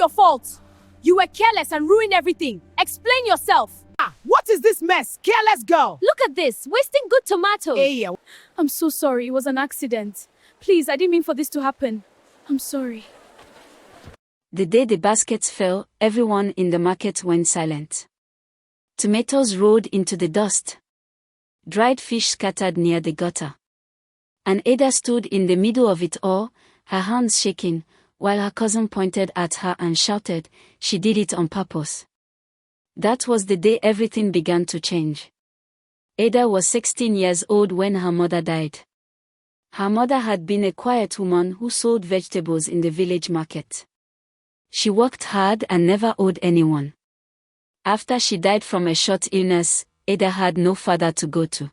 your fault. You were careless and ruined everything. Explain yourself. What is this mess? Careless girl. Look at this, wasting good tomatoes. Hey, I'm so sorry, it was an accident. Please, I didn't mean for this to happen. I'm sorry. The day the baskets fell, everyone in the market went silent. Tomatoes rolled into the dust. Dried fish scattered near the gutter. And Ada stood in the middle of it all, her hands shaking, while her cousin pointed at her and shouted, "She did it on purpose." That was the day everything began to change. Ada was 16 years old when her mother died. Her mother had been a quiet woman who sold vegetables in the village market. She worked hard and never owed anyone. After she died from a short illness, Ada had no father to go to.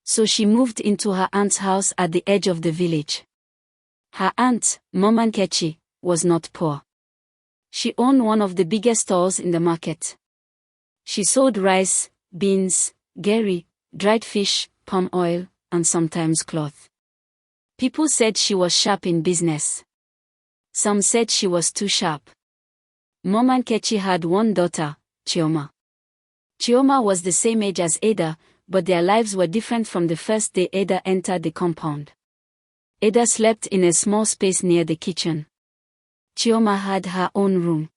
So she moved into her aunt's house at the edge of the village. Her aunt, Mama Nkechi, was not poor. She owned one of the biggest stalls in the market. She sold rice, beans, gari, dried fish, palm oil, and sometimes cloth. People said she was sharp in business. Some said she was too sharp. Mama Nkechi had one daughter, Chioma. Chioma was the same age as Ada, but their lives were different from the first day Ada entered the compound. Ada slept in a small space near the kitchen. Chioma had her own room.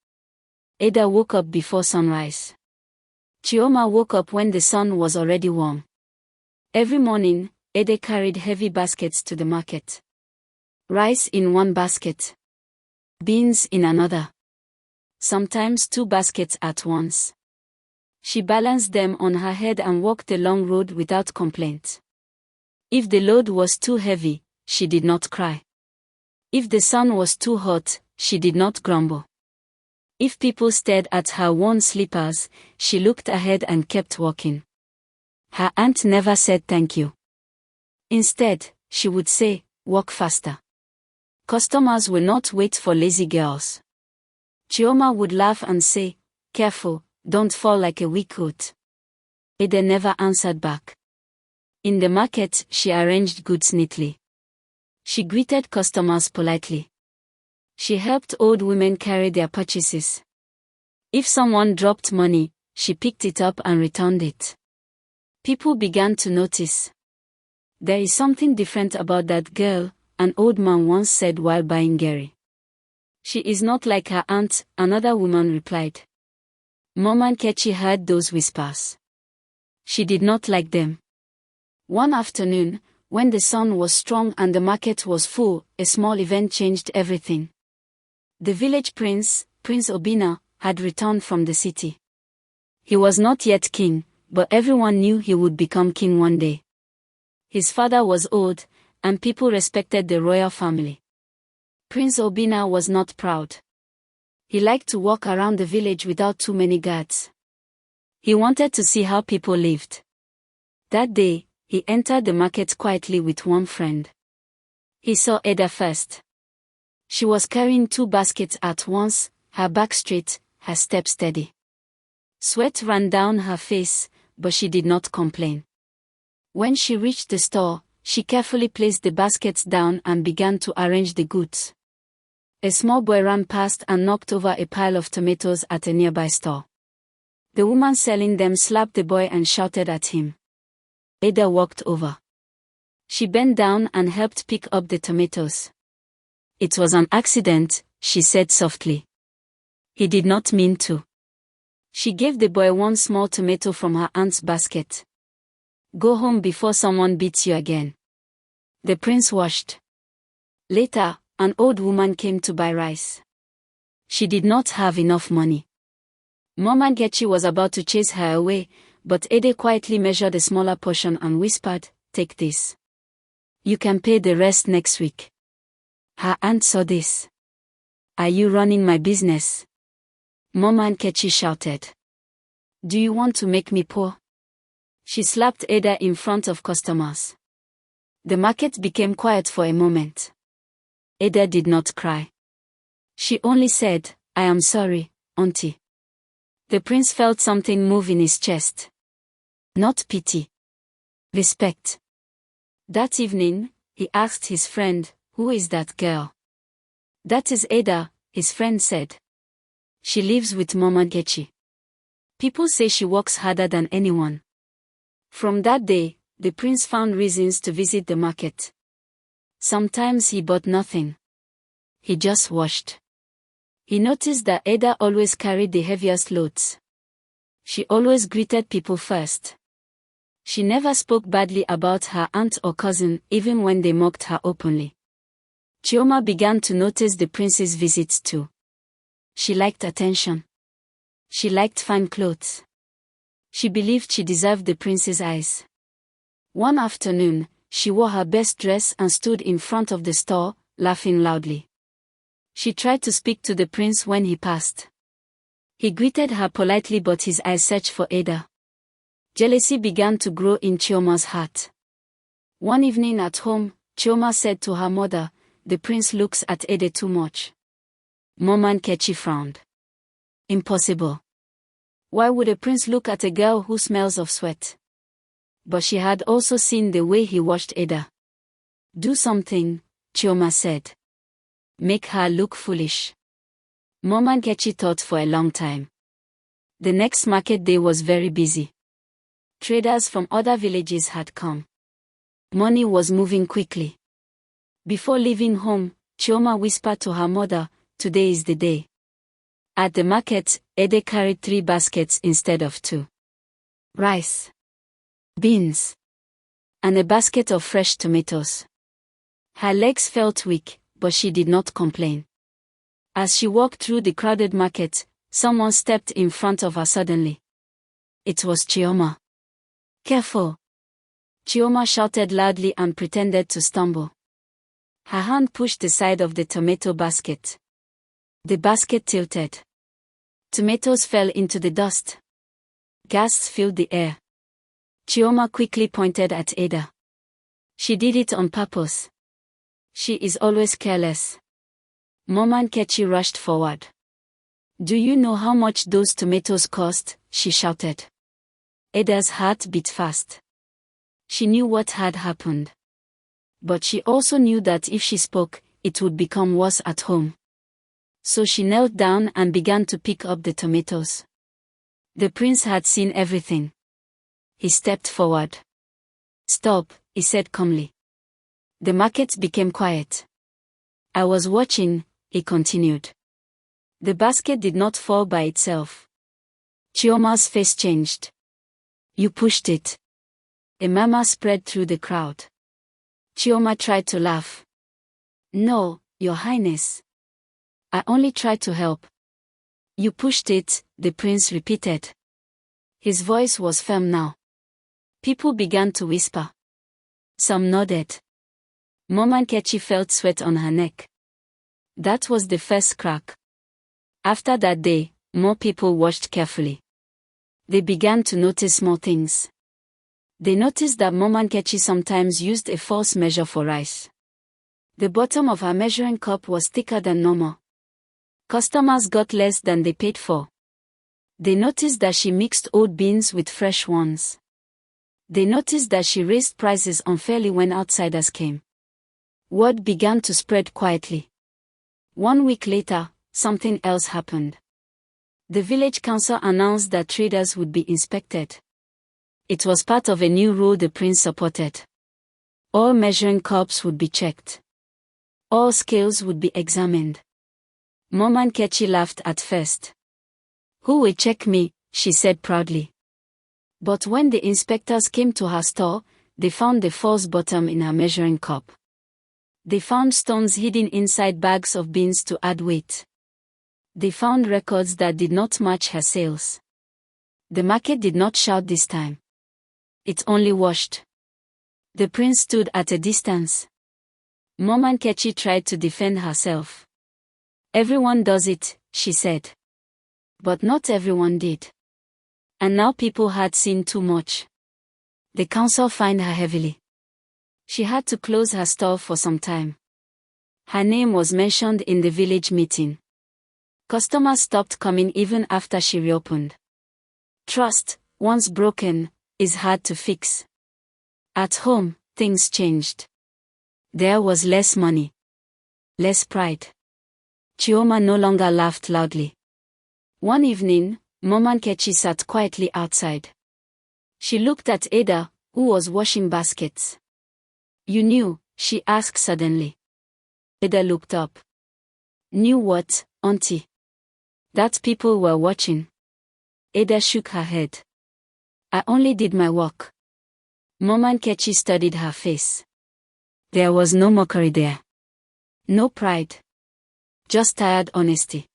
Ada woke up before sunrise. Chioma woke up when the sun was already warm. Every morning, Ada carried heavy baskets to the market. Rice in one basket. Beans in another. Sometimes 2 baskets at once. She balanced them on her head and walked the long road without complaint. If the load was too heavy, she did not cry. If the sun was too hot, she did not grumble. If people stared at her worn slippers, she looked ahead and kept walking. Her aunt never said thank you. Instead, she would say, "Walk faster." Customers will not wait for lazy girls. Chioma would laugh and say, "Careful, don't fall like a weak goat." Ada never answered back. In the market, she arranged goods neatly. She greeted customers politely. She helped old women carry their purchases. If someone dropped money, she picked it up and returned it. People began to notice. "There is something different about that girl," an old man once said while buying gari. "She is not like her aunt," another woman replied. Mama Nkechi heard those whispers. She did not like them. One afternoon, when the sun was strong and the market was full, a small event changed everything. The village prince, Prince Obina, had returned from the city. He was not yet king, but everyone knew he would become king one day. His father was old, and people respected the royal family. Prince Obina was not proud. He liked to walk around the village without too many guards. He wanted to see how people lived. That day, he entered the market quietly with one friend. He saw Ada first. She was carrying 2 baskets at once, her back straight, her step steady. Sweat ran down her face, but she did not complain. When she reached the store, she carefully placed the baskets down and began to arrange the goods. A small boy ran past and knocked over a pile of tomatoes at a nearby store. The woman selling them slapped the boy and shouted at him. Ada walked over. She bent down and helped pick up the tomatoes. "It was an accident," she said softly. "He did not mean to." She gave the boy one small tomato from her aunt's basket. "Go home before someone beats you again." The prince washed. Later, an old woman came to buy rice. She did not have enough money. Mama Nkechi was about to chase her away, but Ada quietly measured a smaller portion and whispered, "Take this. You can pay the rest next week." Her aunt saw this. "Are you running my business?" Mama Nkechi shouted. "Do you want to make me poor?" She slapped Ada in front of customers. The market became quiet for a moment. Ada did not cry. She only said, "I am sorry, auntie." The prince felt something move in his chest. Not pity. Respect. That evening, he asked his friend, "Who is that girl?" "That is Ada," his friend said. She lives with Mama Nkechi. People say she works harder than anyone. From that day, the prince found reasons to visit the market. Sometimes he bought nothing. He just watched. He noticed that Ada always carried the heaviest loads. She always greeted people first. She never spoke badly about her aunt or cousin, even when they mocked her openly. Chioma began to notice the prince's visits too. She liked attention. She liked fine clothes. She believed she deserved the prince's eyes. One afternoon, she wore her best dress and stood in front of the store, laughing loudly. She tried to speak to the prince when he passed. He greeted her politely, but his eyes searched for Ada. Jealousy began to grow in Chioma's heart. One evening at home, Chioma said to her mother, "The prince looks at Ada too much." Mama Nkechi frowned. Impossible. Why would a prince look at a girl who smells of sweat? But she had also seen the way he watched Ada. "Do something," Chioma said. "Make her look foolish." Mama Nkechi thought for a long time. The next market day was very busy. Traders from other villages had come. Money was moving quickly. Before leaving home, Chioma whispered to her mother, "Today is the day." At the market, Ede carried 3 baskets instead of 2. Rice, beans, and a basket of fresh tomatoes. Her legs felt weak, but she did not complain. As she walked through the crowded market, someone stepped in front of her suddenly. It was Chioma. "Careful!" Chioma shouted loudly and pretended to stumble. Her hand pushed the side of the tomato basket. The basket tilted. Tomatoes fell into the dust. Gasps filled the air. Chioma quickly pointed at Ada. "She did it on purpose. She is always careless." Mama Nkechi rushed forward. "Do you know how much those tomatoes cost?" she shouted. Ada's heart beat fast. She knew what had happened. But she also knew that if she spoke, it would become worse at home. So she knelt down and began to pick up the tomatoes. The prince had seen everything. He stepped forward. "Stop," he said calmly. The market became quiet. "I was watching," he continued. The basket did not fall by itself. Chioma's face changed. "You pushed it." A murmur spread through the crowd. Chioma tried to laugh. "No, Your Highness. I only tried to help." "You pushed it," the prince repeated. His voice was firm now. People began to whisper. Some nodded. Mama Nkechi felt sweat on her neck. That was the first crack. After that day, more people watched carefully. They began to notice small things. They noticed that Mama Nkechi sometimes used a false measure for rice. The bottom of her measuring cup was thicker than normal. Customers got less than they paid for. They noticed that she mixed old beans with fresh ones. They noticed that she raised prices unfairly when outsiders came. Word began to spread quietly. 1 week later, something else happened. The village council announced that traders would be inspected. It was part of a new rule the prince supported. All measuring cups would be checked. All scales would be examined. Mama Nkechi laughed at first. "Who will check me?" she said proudly. But when the inspectors came to her store, they found the false bottom in her measuring cup. They found stones hidden inside bags of beans to add weight. They found records that did not match her sales. The market did not shout this time. It only watched. The prince stood at a distance. Mama Nkechi tried to defend herself. "Everyone does it," she said. But not everyone did. And now people had seen too much. The council fined her heavily. She had to close her store for some time. Her name was mentioned in the village meeting. Customers stopped coming even after she reopened. Trust, once broken, is hard to fix. At home, things changed. There was less money. Less pride. Chioma no longer laughed loudly. One evening, Mama Nkechi sat quietly outside. She looked at Ada, who was washing baskets. "You knew?" she asked suddenly. Ada looked up. "Knew what, auntie?" "That people were watching." Ada shook her head. "I only did my work." Mama Nkechi studied her face. There was no mockery there. No pride. Just tired honesty.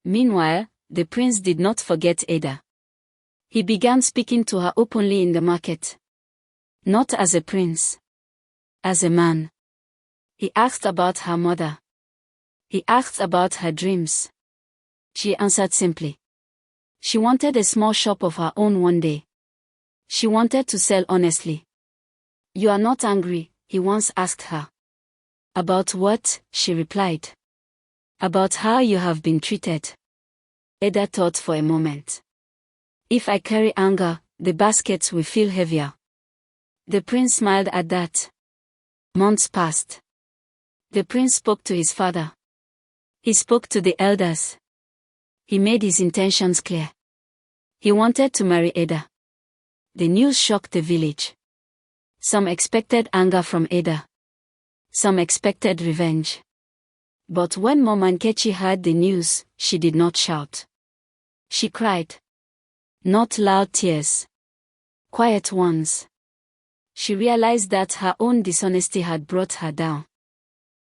Meanwhile, the prince did not forget Ada. He began speaking to her openly in the market. Not as a prince. As a man. He asked about her mother. He asked about her dreams. She answered simply. She wanted a small shop of her own one day. She wanted to sell honestly. "You are not angry?" he once asked her. "About what?" she replied. "About how you have been treated." Ada thought for a moment. "If I carry anger, the baskets will feel heavier." The prince smiled at that. Months passed. The prince spoke to his father. He spoke to the elders. He made his intentions clear. He wanted to marry Ada. The news shocked the village. Some expected anger from Ada. Some expected revenge. But when Mama Nkechi heard the news, she did not shout. She cried. Not loud tears. Quiet ones. She realized that her own dishonesty had brought her down.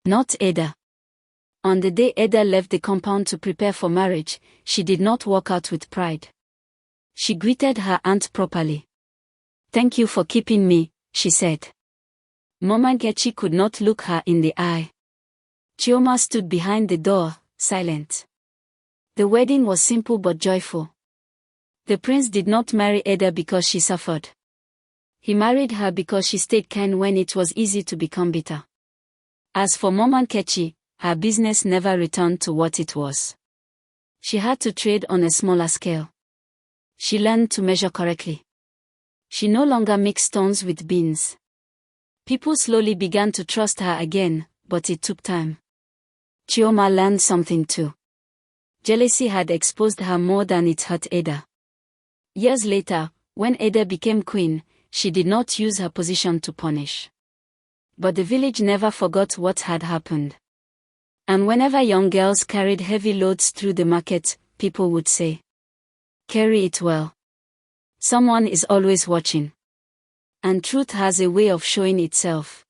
Not Ada. On the day Ada left the compound to prepare for marriage, she did not walk out with pride. She greeted her aunt properly. "Thank you for keeping me," she said. Mama Nkechi could not look her in the eye. Chioma stood behind the door, silent. The wedding was simple but joyful. The prince did not marry Ada because she suffered. He married her because she stayed kind when it was easy to become bitter. As for Mama Nkechi, her business never returned to what it was. She had to trade on a smaller scale. She learned to measure correctly. She no longer mixed stones with beans. People slowly began to trust her again, but it took time. Chioma learned something too. Jealousy had exposed her more than it hurt Ada. Years later, when Ada became queen, she did not use her position to punish. But the village never forgot what had happened. And whenever young girls carried heavy loads through the market, people would say, "Carry it well. Someone is always watching." And truth has a way of showing itself.